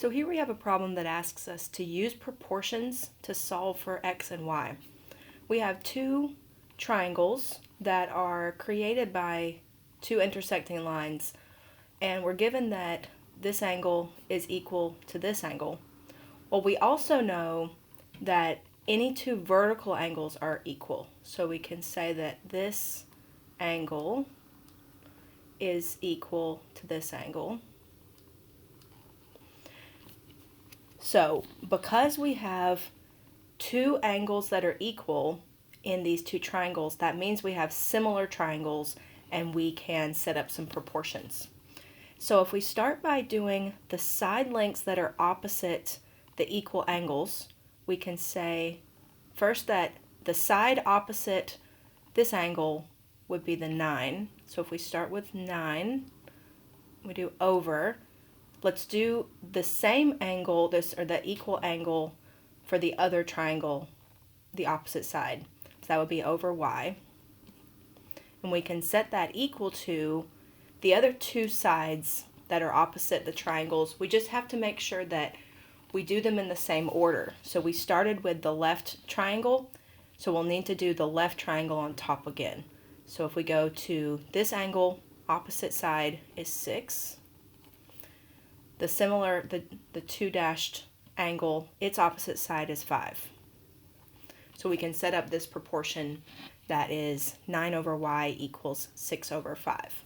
So here we have a problem that asks us to use proportions to solve for x and y. We have two triangles that are created by two intersecting lines, and we're given that this angle is equal to this angle. Well, we also know that any two vertical angles are equal. So we can say that this angle is equal to this angle. So because we have two angles that are equal in these two triangles, that means we have similar triangles and we can set up some proportions. So if we start by doing the side lengths that are opposite the equal angles, we can say first that the side opposite this angle would be the 9. So if we start with 9, we do over. Let's do the same angle, the equal angle for the other triangle, the opposite side. So that would be over y. And we can set that equal to the other two sides that are opposite the triangles. We just have to make sure that we do them in the same order. So we started with the left triangle, so we'll need to do the left triangle on top again. So if we go to this angle, opposite side is 6. The two dashed angle, its opposite side is 5. So we can set up this proportion that is 9 over y equals 6 over 5.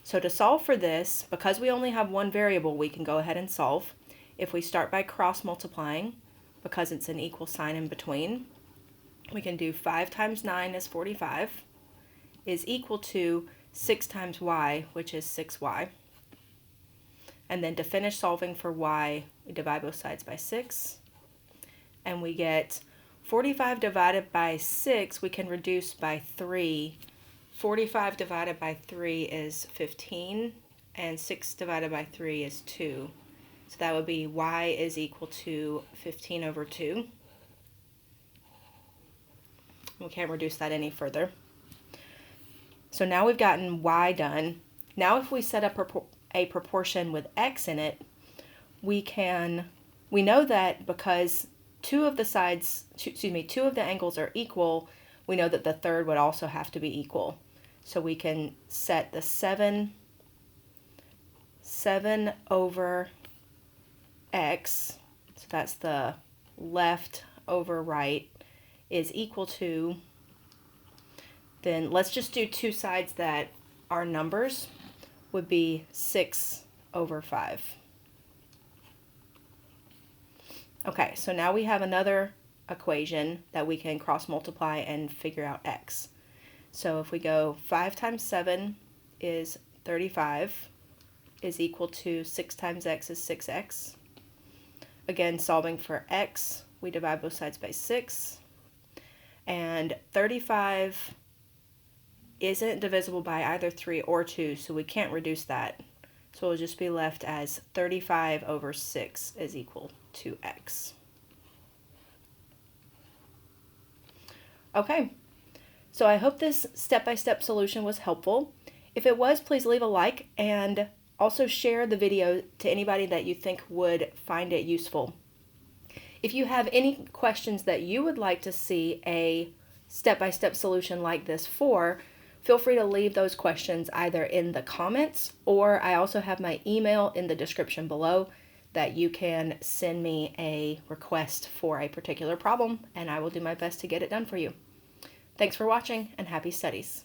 So to solve for this, because we only have one variable, we can go ahead and solve. If we start by cross multiplying, because it's an equal sign in between, we can do 5 times 9 is 45, is equal to 6 times y, which is 6y. And then to finish solving for y, we divide both sides by 6. And we get 45 divided by 6, we can reduce by 3. 45 divided by 3 is 15, and 6 divided by 3 is 2. So that would be y is equal to 15 over 2. We can't reduce that any further. So now we've gotten y done. Now if we set up a proportion with x in it, we know that because two of the angles are equal, we know that the third would also have to be equal. So we can set the 7 over x, so that's the left over right, is equal to, then let's just do two sides that are numbers, would be 6 over 5. Okay, so now we have another equation that we can cross multiply and figure out x. So if we go 5 times 7 is 35, is equal to 6 times x is 6x. Again, solving for x, we divide both sides by 6. And 35 isn't divisible by either 3 or 2, so we can't reduce that. So it'll just be left as 35 over 6 is equal to x. Okay, so I hope this step-by-step solution was helpful. If it was, please leave a like and also share the video to anybody that you think would find it useful. If you have any questions that you would like to see a step-by-step solution like this for, feel free to leave those questions either in the comments, or I also have my email in the description below that you can send me a request for a particular problem, and I will do my best to get it done for you. Thanks for watching, and happy studies.